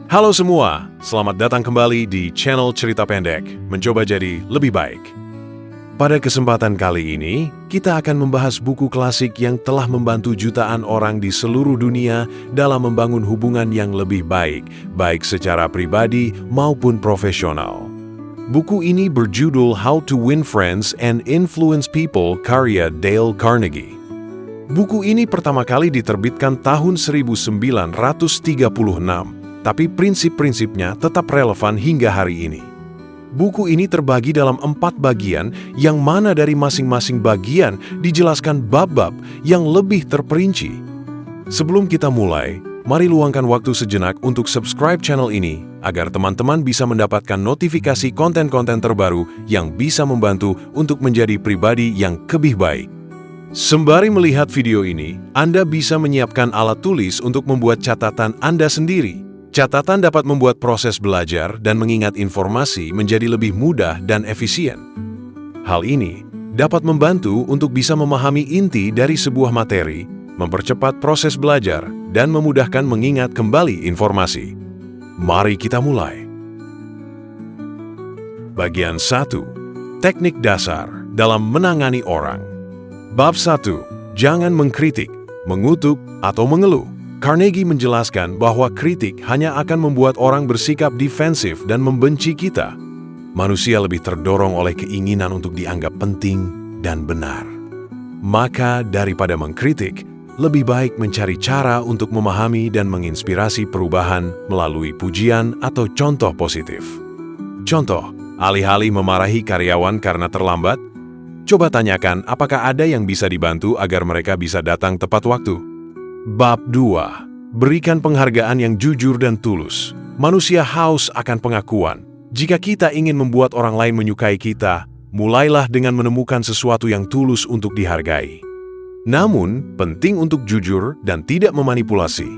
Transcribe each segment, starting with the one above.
Halo semua, selamat datang kembali di channel Cerita Pendek, mencoba jadi lebih baik. Pada kesempatan kali ini, kita akan membahas buku klasik yang telah membantu jutaan orang di seluruh dunia dalam membangun hubungan yang lebih baik, baik secara pribadi maupun profesional. Buku ini berjudul How to Win Friends and Influence People karya Dale Carnegie. Buku ini pertama kali diterbitkan tahun 1936. Tapi prinsip-prinsipnya tetap relevan hingga hari ini. Buku ini terbagi dalam 4 bagian yang mana dari masing-masing bagian dijelaskan bab-bab yang lebih terperinci. Sebelum kita mulai, mari luangkan waktu sejenak untuk subscribe channel ini agar teman-teman bisa mendapatkan notifikasi konten-konten terbaru yang bisa membantu untuk menjadi pribadi yang lebih baik. Sembari melihat video ini, Anda bisa menyiapkan alat tulis untuk membuat catatan Anda sendiri. Catatan dapat membuat proses belajar dan mengingat informasi menjadi lebih mudah dan efisien. Hal ini dapat membantu untuk bisa memahami inti dari sebuah materi, mempercepat proses belajar, dan memudahkan mengingat kembali informasi. Mari kita mulai. Bagian 1. Teknik dasar dalam menangani orang. Bab 1. Jangan mengkritik, mengutuk, atau mengeluh. Carnegie menjelaskan bahwa kritik hanya akan membuat orang bersikap defensif dan membenci kita. Manusia lebih terdorong oleh keinginan untuk dianggap penting dan benar. Maka daripada mengkritik, lebih baik mencari cara untuk memahami dan menginspirasi perubahan melalui pujian atau contoh positif. Contoh, alih-alih memarahi karyawan karena terlambat, coba tanyakan apakah ada yang bisa dibantu agar mereka bisa datang tepat waktu. Bab 2. Berikan penghargaan yang jujur dan tulus. Manusia haus akan pengakuan. Jika kita ingin membuat orang lain menyukai kita, mulailah dengan menemukan sesuatu yang tulus untuk dihargai. Namun, penting untuk jujur dan tidak memanipulasi.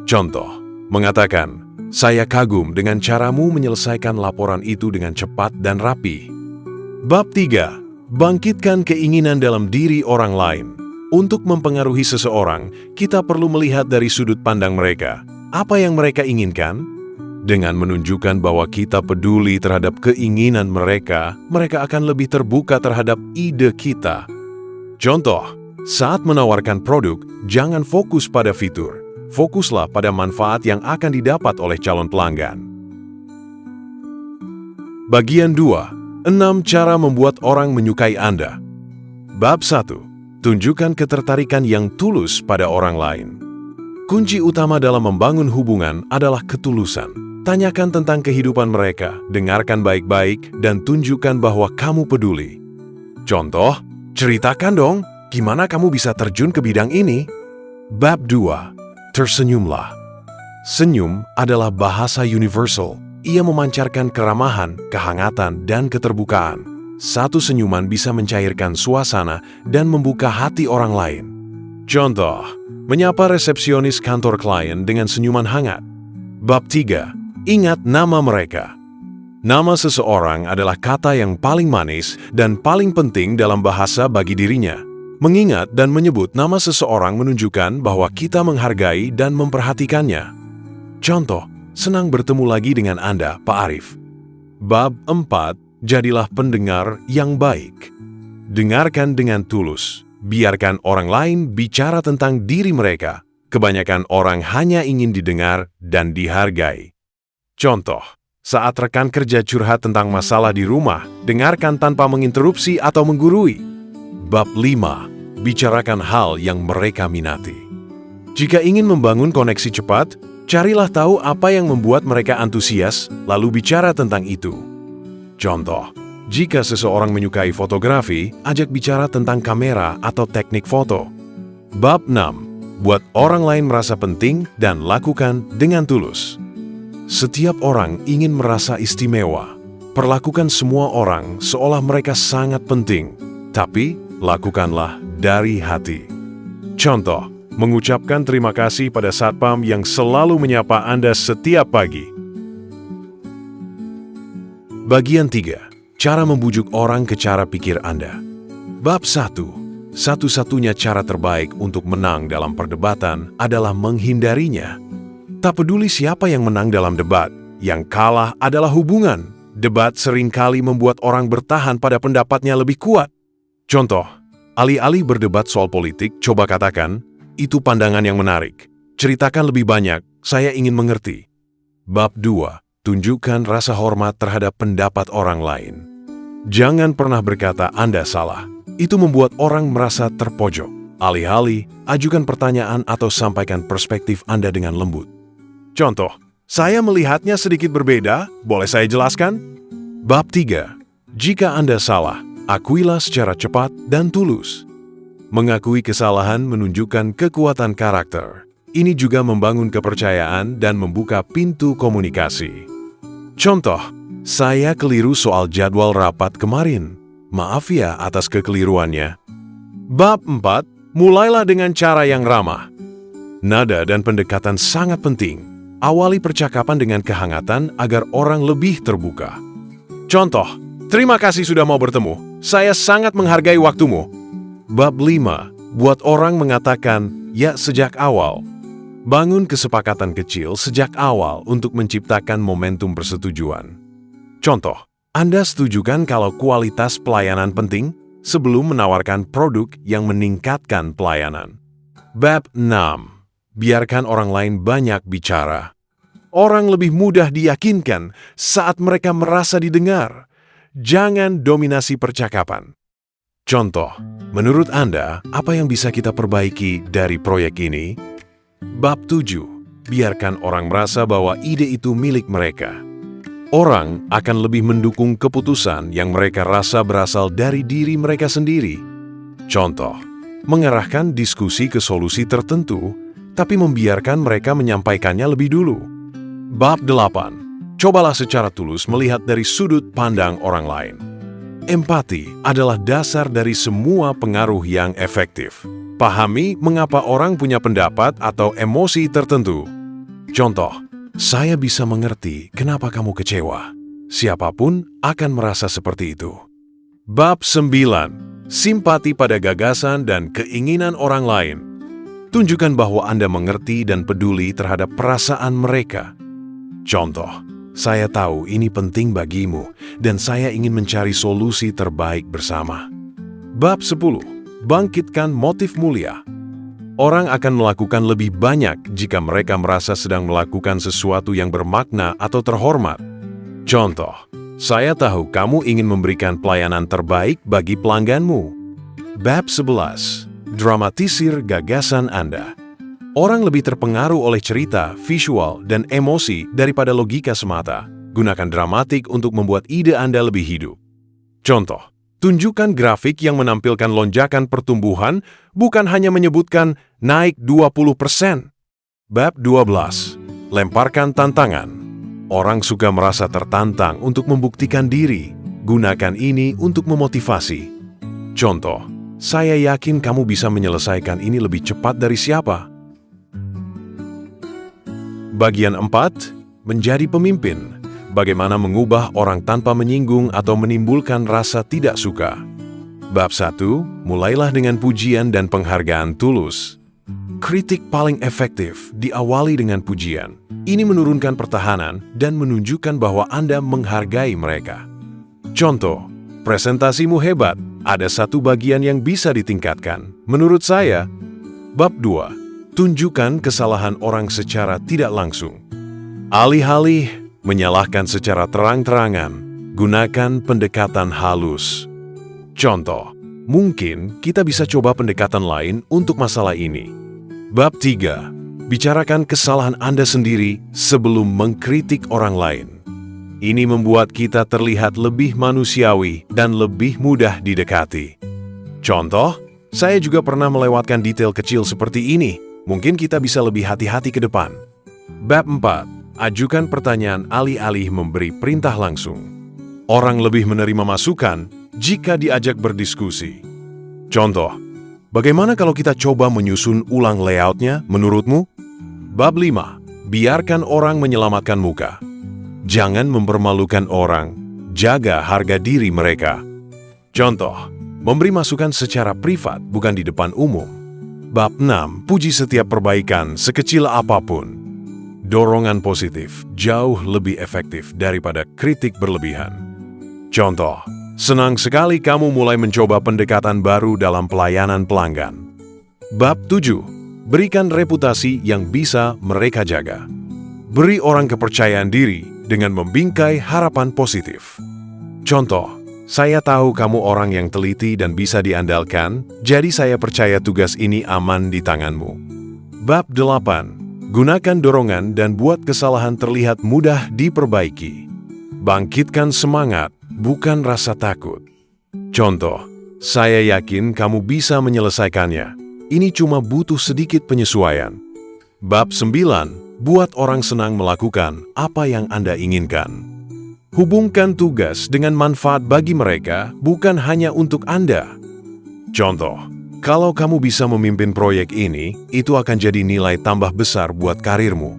Contoh, mengatakan, "Saya kagum dengan caramu menyelesaikan laporan itu dengan cepat dan rapi." Bab 3. Bangkitkan keinginan dalam diri orang lain. Untuk mempengaruhi seseorang, kita perlu melihat dari sudut pandang mereka. Apa yang mereka inginkan? Dengan menunjukkan bahwa kita peduli terhadap keinginan mereka, mereka akan lebih terbuka terhadap ide kita. Contoh, saat menawarkan produk, jangan fokus pada fitur. Fokuslah pada manfaat yang akan didapat oleh calon pelanggan. Bagian 2. 6 cara membuat orang menyukai Anda. Bab 1. Tunjukkan ketertarikan yang tulus pada orang lain. Kunci utama dalam membangun hubungan adalah ketulusan. Tanyakan tentang kehidupan mereka, dengarkan baik-baik, dan tunjukkan bahwa kamu peduli. Contoh, ceritakan dong, gimana kamu bisa terjun ke bidang ini? Bab 2. Tersenyumlah. Senyum adalah bahasa universal. Ia memancarkan keramahan, kehangatan, dan keterbukaan. Satu senyuman bisa mencairkan suasana dan membuka hati orang lain. Contoh, menyapa resepsionis kantor klien dengan senyuman hangat. Bab 3. Ingat nama mereka. Nama seseorang adalah kata yang paling manis dan paling penting dalam bahasa bagi dirinya. Mengingat dan menyebut nama seseorang menunjukkan bahwa kita menghargai dan memperhatikannya. Contoh, senang bertemu lagi dengan Anda, Pak Arif. Bab 4. Jadilah pendengar yang baik. Dengarkan dengan tulus. Biarkan orang lain bicara tentang diri mereka. Kebanyakan orang hanya ingin didengar dan dihargai. Contoh, saat rekan kerja curhat tentang masalah di rumah, dengarkan tanpa menginterupsi atau menggurui. Bab 5. Bicarakan hal yang mereka minati. Jika ingin membangun koneksi cepat, carilah tahu apa yang membuat mereka antusias, lalu bicara tentang itu. Contoh, jika seseorang menyukai fotografi, ajak bicara tentang kamera atau teknik foto. Bab 6. Buat orang lain merasa penting dan lakukan dengan tulus. Setiap orang ingin merasa istimewa. Perlakukan semua orang seolah mereka sangat penting, tapi lakukanlah dari hati. Contoh, mengucapkan terima kasih pada satpam yang selalu menyapa Anda setiap pagi. Bagian 3. Cara membujuk orang ke cara pikir Anda. Bab 1. Satu-satunya cara terbaik untuk menang dalam perdebatan adalah menghindarinya. Tak peduli siapa yang menang dalam debat, yang kalah adalah hubungan. Debat seringkali membuat orang bertahan pada pendapatnya lebih kuat. Contoh, alih-alih berdebat soal politik, coba katakan, itu pandangan yang menarik. Ceritakan lebih banyak, saya ingin mengerti. Bab 2. Tunjukkan rasa hormat terhadap pendapat orang lain. Jangan pernah berkata Anda salah. Itu membuat orang merasa terpojok. Alih-alih, ajukan pertanyaan atau sampaikan perspektif Anda dengan lembut. Contoh, saya melihatnya sedikit berbeda, boleh saya jelaskan? Bab 3. Jika Anda salah, akuilah secara cepat dan tulus. Mengakui kesalahan menunjukkan kekuatan karakter. Ini juga membangun kepercayaan dan membuka pintu komunikasi. Contoh, saya keliru soal jadwal rapat kemarin. Maaf ya atas kekeliruannya. Bab 4. Mulailah dengan cara yang ramah. Nada dan pendekatan sangat penting. Awali percakapan dengan kehangatan agar orang lebih terbuka. Contoh, terima kasih sudah mau bertemu. Saya sangat menghargai waktumu. Bab 5. Buat orang mengatakan ya sejak awal. Bangun kesepakatan kecil sejak awal untuk menciptakan momentum persetujuan. Contoh, Anda setujukan kalau kualitas pelayanan penting sebelum menawarkan produk yang meningkatkan pelayanan. Bab 6. Biarkan orang lain banyak bicara. Orang lebih mudah diyakinkan saat mereka merasa didengar. Jangan dominasi percakapan. Contoh, menurut Anda, apa yang bisa kita perbaiki dari proyek ini? Bab 7. Biarkan orang merasa bahwa ide itu milik mereka. Orang akan lebih mendukung keputusan yang mereka rasa berasal dari diri mereka sendiri. Contoh, mengarahkan diskusi ke solusi tertentu, tapi membiarkan mereka menyampaikannya lebih dulu. Bab 8. Cobalah secara tulus melihat dari sudut pandang orang lain. Empati adalah dasar dari semua pengaruh yang efektif. Pahami mengapa orang punya pendapat atau emosi tertentu. Contoh, saya bisa mengerti kenapa kamu kecewa. Siapapun akan merasa seperti itu. Bab 9. Simpati pada gagasan dan keinginan orang lain. Tunjukkan bahwa Anda mengerti dan peduli terhadap perasaan mereka. Contoh, saya tahu ini penting bagimu dan saya ingin mencari solusi terbaik bersama. Bab 10. Bangkitkan motif mulia. Orang akan melakukan lebih banyak jika mereka merasa sedang melakukan sesuatu yang bermakna atau terhormat. Contoh, saya tahu kamu ingin memberikan pelayanan terbaik bagi pelangganmu. Bab 11. Dramatisir gagasan Anda. Orang lebih terpengaruh oleh cerita, visual, dan emosi daripada logika semata. Gunakan dramatik untuk membuat ide Anda lebih hidup. Contoh, tunjukkan grafik yang menampilkan lonjakan pertumbuhan, bukan hanya menyebutkan naik 20%. Bab 12. Lemparkan tantangan. Orang suka merasa tertantang untuk membuktikan diri. Gunakan ini untuk memotivasi. Contoh, saya yakin kamu bisa menyelesaikan ini lebih cepat dari siapa. Bagian 4. Menjadi pemimpin. Bagaimana mengubah orang tanpa menyinggung atau menimbulkan rasa tidak suka. Bab 1. Mulailah dengan pujian dan penghargaan tulus. Kritik paling efektif diawali dengan pujian. Ini menurunkan pertahanan dan menunjukkan bahwa Anda menghargai mereka. Contoh, presentasimu hebat, ada satu bagian yang bisa ditingkatkan. Menurut saya. Bab 2. Tunjukkan kesalahan orang secara tidak langsung. Alih-alih menyalahkan secara terang-terangan, gunakan pendekatan halus. Contoh, mungkin kita bisa coba pendekatan lain untuk masalah ini. Bab 3. Bicarakan kesalahan Anda sendiri sebelum mengkritik orang lain. Ini membuat kita terlihat lebih manusiawi dan lebih mudah didekati. Contoh, saya juga pernah melewatkan detail kecil seperti ini. Mungkin kita bisa lebih hati-hati ke depan. Bab 4. Ajukan pertanyaan alih-alih memberi perintah langsung. Orang lebih menerima masukan jika diajak berdiskusi. Contoh, bagaimana kalau kita coba menyusun ulang layoutnya menurutmu? Bab 5. Biarkan orang menyelamatkan muka. Jangan mempermalukan orang, jaga harga diri mereka. Contoh, memberi masukan secara privat bukan di depan umum. Bab 6. Puji setiap perbaikan sekecil apapun. Dorongan positif jauh lebih efektif daripada kritik berlebihan. Contoh, senang sekali kamu mulai mencoba pendekatan baru dalam pelayanan pelanggan. Bab 7. Berikan reputasi yang bisa mereka jaga. Beri orang kepercayaan diri dengan membingkai harapan positif. Contoh, saya tahu kamu orang yang teliti dan bisa diandalkan, jadi saya percaya tugas ini aman di tanganmu. Bab 8. Gunakan dorongan dan buat kesalahan terlihat mudah diperbaiki. Bangkitkan semangat, bukan rasa takut. Contoh, saya yakin kamu bisa menyelesaikannya. Ini cuma butuh sedikit penyesuaian. Bab 9. Buat orang senang melakukan apa yang Anda inginkan. Hubungkan tugas dengan manfaat bagi mereka, bukan hanya untuk Anda. Contoh, kalau kamu bisa memimpin proyek ini, itu akan jadi nilai tambah besar buat karirmu.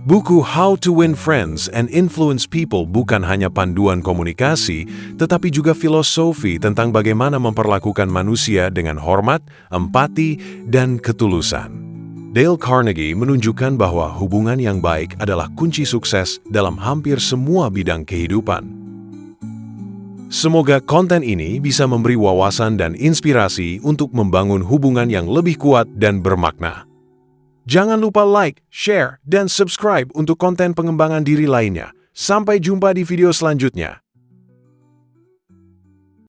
Buku How to Win Friends and Influence People bukan hanya panduan komunikasi, tetapi juga filosofi tentang bagaimana memperlakukan manusia dengan hormat, empati, dan ketulusan. Dale Carnegie menunjukkan bahwa hubungan yang baik adalah kunci sukses dalam hampir semua bidang kehidupan. Semoga konten ini bisa memberi wawasan dan inspirasi untuk membangun hubungan yang lebih kuat dan bermakna. Jangan lupa like, share, dan subscribe untuk konten pengembangan diri lainnya. Sampai jumpa di video selanjutnya.